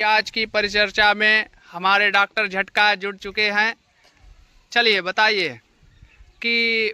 आज की परिचर्चा में हमारे डॉक्टर झटका जुड़ चुके हैं। चलिए बताइए कि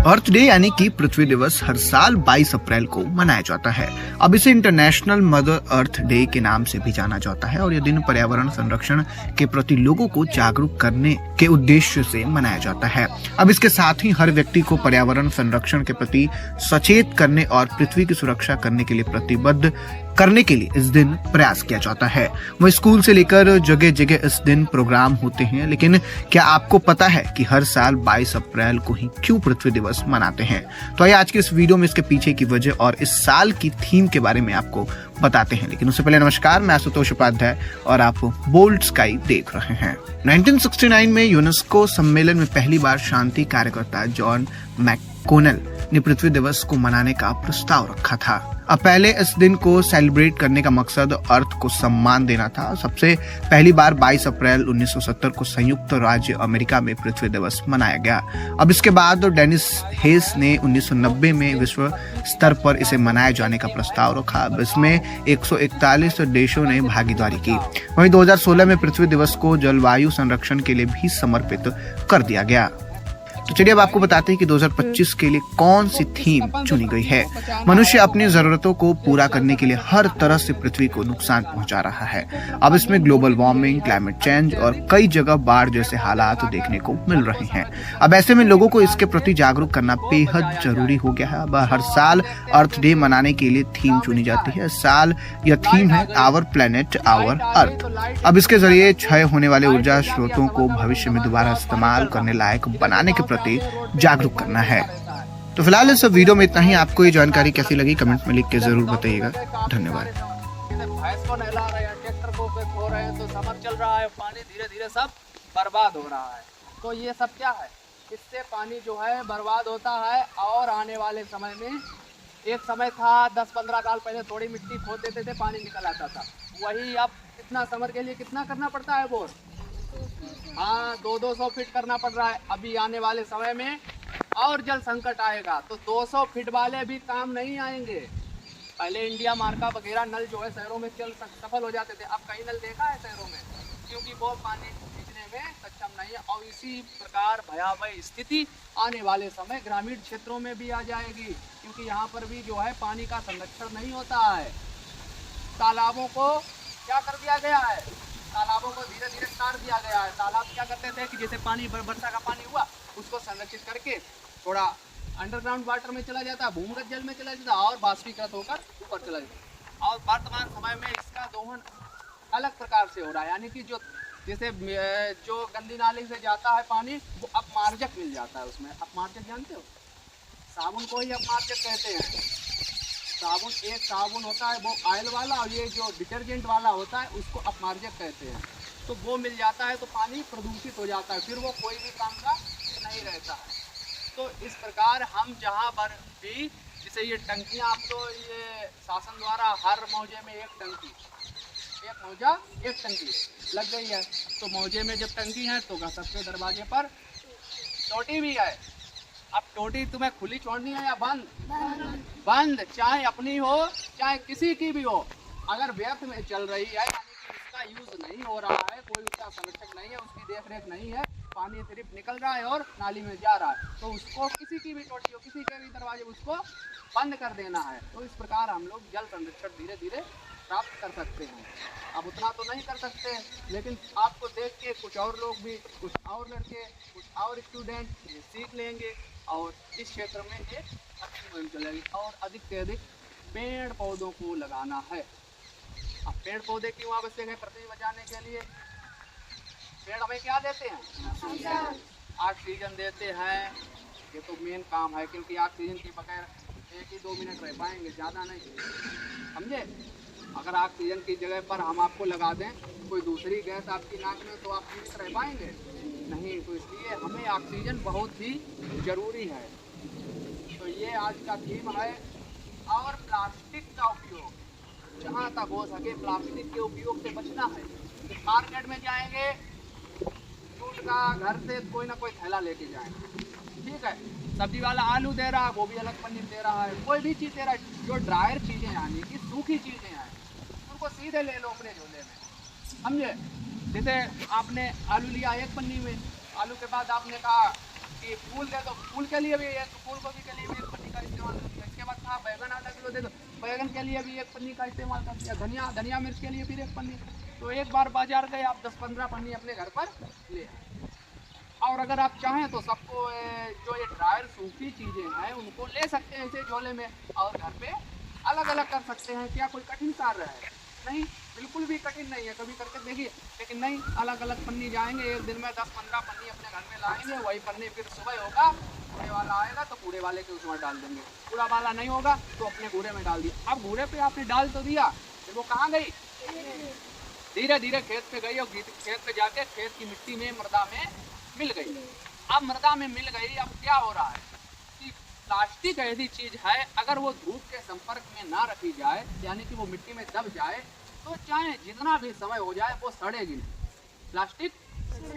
अर्थ डे यानी कि पृथ्वी दिवस हर साल 22 अप्रैल को मनाया जाता है। अब इसे इंटरनेशनल मदर अर्थ डे के नाम से भी जाना जाता है और यह दिन पर्यावरण संरक्षण के प्रति लोगों को जागरूक करने के उद्देश्य से मनाया जाता है। अब इसके साथ ही हर व्यक्ति को पर्यावरण संरक्षण के प्रति सचेत करने और पृथ्वी की सुरक्षा करने के लिए प्रतिबद्ध करने के लिए इस दिन प्रयास किया जाता है। वह स्कूल से लेकर जगह जगह इस दिन प्रोग्राम होते हैं। लेकिन क्या आपको पता है कि हर साल 22 अप्रैल को ही क्यों पृथ्वी दिवस मनाते हैं? तो आइए आज के इस वीडियो में इसके पीछे की वजह और इस साल की थीम के बारे में आपको बताते हैं। लेकिन उससे पहले नमस्कार, मैं आशुतोष उपाध्याय और आप बोल्ड स्काई देख रहे हैं। 1969 में यूनेस्को सम्मेलन में पहली बार शांति कार्यकर्ता जॉन मैककोनेल ने पृथ्वी दिवस को मनाने का प्रस्ताव रखा था। अब पहले इस दिन को सेलिब्रेट करने का मकसद अर्थ को सम्मान देना था। सबसे पहली बार 22 अप्रैल 1970 को संयुक्त राज्य अमेरिका में पृथ्वी दिवस मनाया गया। अब इसके बाद डेनिस हेस ने 1990 में विश्व स्तर पर इसे मनाए जाने का प्रस्ताव रखा। अब इसमें 141 देशों ने भागीदारी की। वहीं 2016 में पृथ्वी दिवस को जलवायु संरक्षण के लिए भी समर्पित कर दिया गया। तो चलिए अब आपको बताते हैं कि 2025 के लिए कौन सी थीम चुनी गई है। मनुष्य अपनी जरूरतों को पूरा करने के लिए हर तरह से पृथ्वी को नुकसान पहुंचा रहा है। अब इसमें ग्लोबल वार्मिंग, क्लाइमेट चेंज और कई जगह बाढ़ जैसे हालात देखने को मिल रहे हैं। अब ऐसे में लोगों को इसके प्रति जागरूक करना बेहद जरूरी हो गया है। अब हर साल अर्थ डे मनाने के लिए थीम चुनी जाती है। इस साल यह थीम है आवर प्लेनेट आवर अर्थ। अब इसके जरिए क्षय होने वाले ऊर्जा स्रोतों को भविष्य में दोबारा इस्तेमाल करने लायक बनाने के जागरूक करना है। तो फिलहाल इस वीडियो में इतना ही। आपको ये जानकारी कैसी लगी कमेंट में लिख के जरूर बताइएगा। धन्यवाद। भैंस को नहला रहे हैं, ट्रैक्टर को खो रहे हैं, तो समर चल रहा है, पानी धीरे धीरे सब बर्बाद हो रहा है। तो ये सब क्या है, इससे पानी जो है बर्बाद होता है। और आने वाले समय में एक समय था 10-15 साल पहले थोड़ी मिट्टी खोद देते थे, पानी निकल आता था। वही अब कितना समर के लिए कितना करना पड़ता है बोर, हाँ 200 फीट करना पड़ रहा है। अभी आने वाले समय में और जल संकट आएगा तो 200 फीट वाले भी काम नहीं आएंगे। पहले इंडिया मार्का वगैरह नल जो है शहरों में सफल हो जाते थे। अब कई नल देखा है शहरों में, क्योंकि वो पानी खींचने में सक्षम नहीं है। और इसी प्रकार भयावह स्थिति आने वाले समय ग्रामीण क्षेत्रों में भी आ जाएगी, क्योंकि यहाँ पर भी जो है पानी का संरक्षण नहीं होता है। तालाबों को क्या कर दिया गया है, तालाबों को धीरे धीरे काट दिया गया है। तालाब क्या करते थे कि जैसे पानी वर्षा का पानी हुआ उसको संरक्षित करके थोड़ा अंडरग्राउंड वाटर में चला जाता, भूमिगत जल में चला जाता और बाष्पीकृत होकर ऊपर चला जाता। और वर्तमान समय में इसका दोहन अलग प्रकार से हो रहा है, यानी कि जो जैसे जो गंदी नाली से जाता है पानी वो अपमार्जक मिल जाता है उसमें। अपमार्जक जानते हो, साबुन को ही अपमार्जक कहते हैं। साबुन एक साबुन होता है वो ऑयल वाला, और ये जो डिटर्जेंट वाला होता है उसको अपमार्जक कहते हैं। तो वो मिल जाता है तो पानी प्रदूषित हो जाता है, फिर वो कोई भी काम का नहीं रहता है। तो इस प्रकार हम जहाँ पर भी जैसे ये टंकियाँ, अब तो ये शासन द्वारा हर मौजे में एक टंकी, एक मौजा एक टंकी लग गई है। तो मौजे में जब टंकी है तो सबके दरवाजे पर टोटी भी है। अब टोटी तुम्हें खुली छोड़नी है या बंद? बंद, चाहे अपनी हो चाहे किसी की भी हो। अगर व्यर्थ में चल रही है, यानी कि उसका यूज नहीं हो रहा है, कोई उसका संरक्षक नहीं है, उसकी देखरेख नहीं है, पानी सिर्फ निकल रहा है और नाली में जा रहा है, तो उसको किसी की भी टोटी हो, किसी के भी दरवाजे उसको बंद कर देना है। तो इस प्रकार हम लोग जल संरक्षण धीरे धीरे प्राप्त कर सकते हैं। अब उतना तो नहीं कर सकते, लेकिन आपको देख के कुछ और लोग भी, कुछ और लड़के, कुछ और स्टूडेंट ये सीख लेंगे और इस क्षेत्र में एक अच्छी मुहिम चलेगी। और अधिक से अधिक पेड़ पौधों को लगाना है। अब पेड़ पौधे क्यों आवश्यक है पृथ्वी बचाने के लिए? पेड़ हमें क्या देते हैं? ऑक्सीजन देते हैं। ये तो मेन काम है, क्योंकि ऑक्सीजन के बगैर 1 ही 2 मिनट रह पाएंगे, ज़्यादा नहीं, समझे। अगर ऑक्सीजन की जगह पर हम आपको लगा दें कोई दूसरी गैस आपकी नाक में, तो आप जीवित रह पाएंगे नहीं। तो इसलिए हमें ऑक्सीजन बहुत ही ज़रूरी है। तो ये आज का थीम है। और प्लास्टिक का उपयोग जहाँ तक हो सके प्लास्टिक के उपयोग से बचना है। तो मार्केट में जाएंगे, जूट का घर से कोई ना कोई थैला लेके जाएंगे, ठीक है। सब्जी वाला आलू दे रहा है, वो भी अलग पनीर दे रहा है, कोई भी चीज़ दे रहा है। जो ड्रायर चीज़ें यानी कि सूखी चीज़ें हैं सीधे ले लो अपने झोले में, समझे। जैसे आपने आलू लिया एक पन्नी में, आलू के बाद आपने कहा कि फूल दे दो, फूल के लिए भी फूल गोभी के लिए भी एक पन्नी का इस्तेमाल कर दिया। इसके बाद कहा बैगन आधा किलो दे दो, बैगन के लिए भी एक पन्नी का इस्तेमाल कर दिया। धनिया मिर्च के लिए फिर एक पन्नी। तो एक बार बाजार गए आप 10-15 पन्नी अपने घर पर ले आए। और अगर आप चाहें तो सबको जो ये ड्रायर सूखी चीज़ें हैं उनको ले सकते हैं इसे झोले में और घर पे अलग अलग कर सकते हैं। क्या कोई कठिन कार्य है? नहीं, बिल्कुल भी कठिन नहीं है, कभी करके देखिए। लेकिन नहीं, अलग अलग पन्नी जाएंगे, एक दिन में 10-15 पन्नी अपने घर में लाएंगे, वही पन्नी फिर सुबह होगा, कूड़े वाला आएगा तो कूड़े वाले के उसमें डाल देंगे। कूड़ा वाला नहीं होगा तो अपने कूड़े में डाल दिया। अब कूड़े पे आपने डाल तो दिया, फिर वो कहाँ गई? धीरे धीरे खेत पे गई और खेत पे जाके खेत की मिट्टी में, मृदा में मिल गई। अब मृदा में मिल गई, अब क्या हो रहा है कि प्लास्टिक ऐसी चीज है, अगर वो धूप के संपर्क में ना रखी जाए, यानी कि वो मिट्टी में दब जाए, तो चाहे जितना भी समय हो जाए वो सड़ेगी नहीं, प्लास्टिक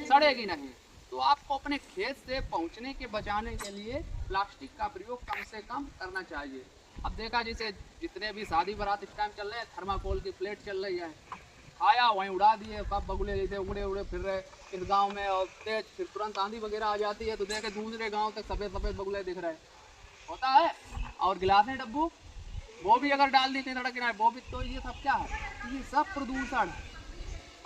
सड़ेगी नहीं। तो आपको अपने खेत से पहुंचने के बचाने के लिए प्लास्टिक का प्रयोग कम से कम करना चाहिए। अब देखा जैसे जितने भी शादी बारात इस टाइम चल रहे हैं, थर्माकोल की प्लेट चल रही है, आया वहीं उड़ा दिए, कब बगुले जैसे उड़े फिर रहे इस गांव में, और तेज फिर तुरंत आंधी वगैरह आ जाती है तो देखे दूसरे गांव तक सफ़ेद सफ़ेद बगुले दिख रहे होता है। और गिलासें डब्बू वो भी अगर डाल देते सड़क किनारे, वो भी, तो ये सब क्या है? ये सब प्रदूषण।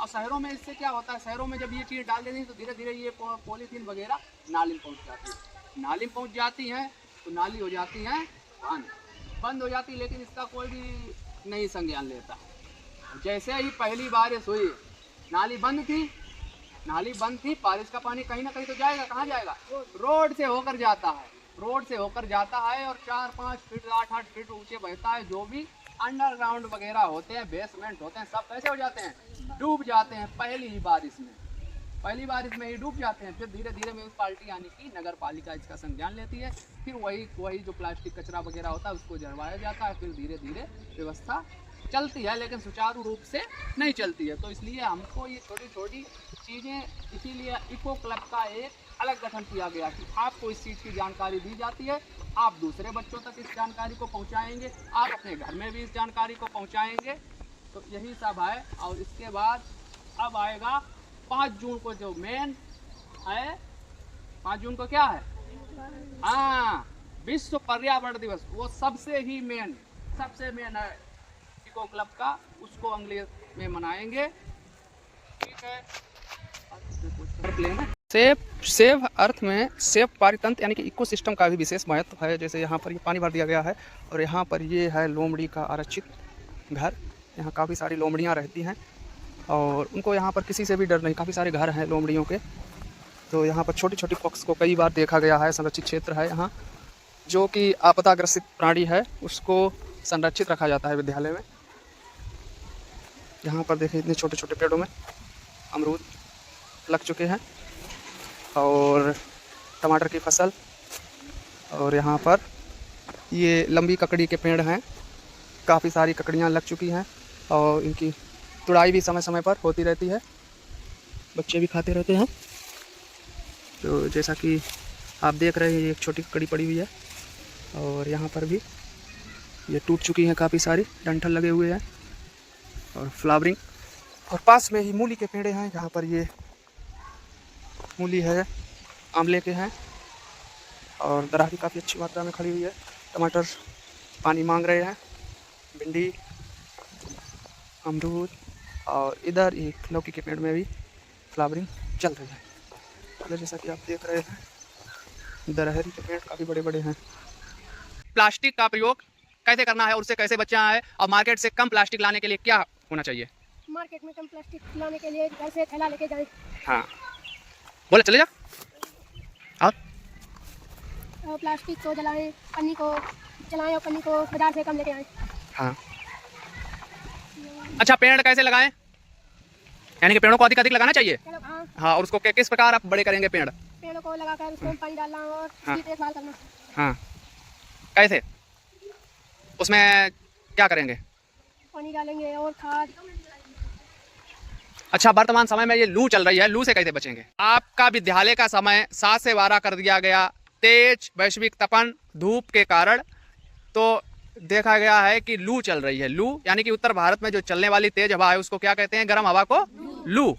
और शहरों में इससे क्या होता है, शहरों में जब ये चीज़ डाल देती है तो धीरे धीरे ये पॉलीथीन वगैरह नाली में पहुँच जाती है। नाली में पहुँच जाती हैं तो नाली हो जाती हैं बंद हो जाती है, लेकिन इसका कोई भी नहीं संज्ञान लेता। जैसे ही पहली बारिश हुई, नाली बंद थी, बारिश का पानी कहीं ना कहीं तो जाएगा, कहाँ जाएगा? रोड से होकर जाता है, और 4-5 फीट 8-8 फीट ऊंचे बहता है। जो भी अंडरग्राउंड वगैरह होते हैं, बेसमेंट होते हैं, सब कैसे हो जाते हैं? डूब जाते हैं पहली बारिश में ही डूब जाते हैं। फिर धीरे धीरे म्यूनसिपालिटी यानी कि नगर पालिका इसका संज्ञान लेती है, फिर वही जो प्लास्टिक कचरा वगैरह होता है उसको जलवाया जाता है, फिर धीरे धीरे व्यवस्था चलती है, लेकिन सुचारू रूप से नहीं चलती है। तो इसलिए हमको ये छोटी छोटी चीज़ें, इसीलिए इको क्लब का एक अलग गठन किया गया कि आपको इस चीज़ की जानकारी दी जाती है, आप दूसरे बच्चों तक इस जानकारी को पहुंचाएंगे, आप अपने घर में भी इस जानकारी को पहुंचाएंगे। तो यही सब है। और इसके बाद अब आएगा 5 जून को जो मेन है, 5 जून को क्या है? हाँ, विश्व पर्यावरण दिवस। वो सबसे मेन है इको क्लब का, उसको अगले में मनाएंगे, ठीक है। सेव अर्थ में सेव पारितंत्र यानी कि इकोसिस्टम का भी विशेष महत्व है। जैसे यहाँ पर ये पानी भर दिया गया है और यहाँ पर ये है लोमड़ी का आरक्षित घर। यहाँ काफ़ी सारी लोमड़ियाँ रहती हैं और उनको यहाँ पर किसी से भी डर नहीं, काफ़ी सारे घर हैं लोमड़ियों के। तो यहाँ पर छोटी छोटी पॉक्स को कई बार देखा गया है। संरक्षित क्षेत्र है यहाँ, जो कि आपदाग्रसित प्राणी है उसको संरक्षित रखा जाता है विद्यालय में। यहाँ पर देखें इतने छोटे छोटे पेड़ों में अमरूद लग चुके हैं और टमाटर की फसल, और यहाँ पर ये लंबी ककड़ी के पेड़ हैं, काफ़ी सारी ककड़ियाँ लग चुकी हैं और इनकी तुड़ाई भी समय समय पर होती रहती है, बच्चे भी खाते रहते हैं। तो जैसा कि आप देख रहे हैं ये एक छोटी ककड़ी पड़ी हुई है और यहाँ पर भी ये टूट चुकी हैं, काफ़ी सारी डंठल लगे हुए हैं और फ्लावरिंग। और पास में ही मूली के पेड़ हैं, यहाँ पर ये मूली है, आंवले के हैं और दराहरी काफ़ी अच्छी मात्रा में खड़ी हुई है। टमाटर पानी मांग रहे हैं, भिंडी, अमरूद, और इधर एक लौकी के पेड़ में भी फ्लावरिंग चल रही है। इधर जैसा कि आप देख रहे हैं दराहरी के पेड़ काफ़ी बड़े बड़े हैं। प्लास्टिक का प्रयोग कैसे करना है और उससे कैसे बचना है, और मार्केट से कम प्लास्टिक लाने के लिए क्या होना चाहिए? मार्केट में कम प्लास्टिक लाने के लिए घर से थैला लेके जाए। हाँ बोले, चले जा। और प्लास्टिक को जलाएं, पन्नी को जलाएं और पन्नी को बाजार से कम लेके आएं। हाँ, अच्छा पेड़ कैसे लगाएं? यानी कि पेड़ों को अधिक लगाना चाहिए। हाँ, और उसको किस प्रकार आप बड़े करेंगे? पेड़ों को लगाकर उसमें पानी डालना और देखभाल करना। हाँ, कैसे? उसमें क्या करेंगे? पानी डालेंगे और खाद। अच्छा, वर्तमान समय में ये लू चल रही है, लू से कैसे बचेंगे? आपका विद्यालय का समय 7 से 12 कर दिया गया, तेज वैश्विक तपन धूप के कारण। तो देखा गया है कि लू चल रही है। लू यानी कि उत्तर भारत में जो चलने वाली तेज हवा है उसको क्या कहते हैं? गर्म हवा को लू।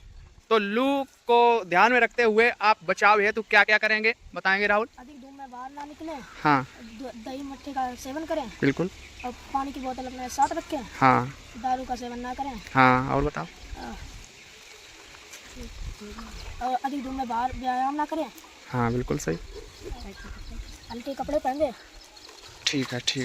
तो लू को ध्यान में रखते हुए आप बचाव हेतु क्या क्या करेंगे बताएंगे राहुल? अधिक धूप में बाहर ना निकले। हाँ दही मट्ठी का सेवन करें बिल्कुल। और पानी की बोतल अपने साथ रखें। हाँ दारू का सेवन ना करें। हाँ और बताओ? और अधिक धूप में बाहर व्यायाम ना करें। हाँ बिल्कुल सही। हल्के कपड़े पहने। ठीक है ठीक।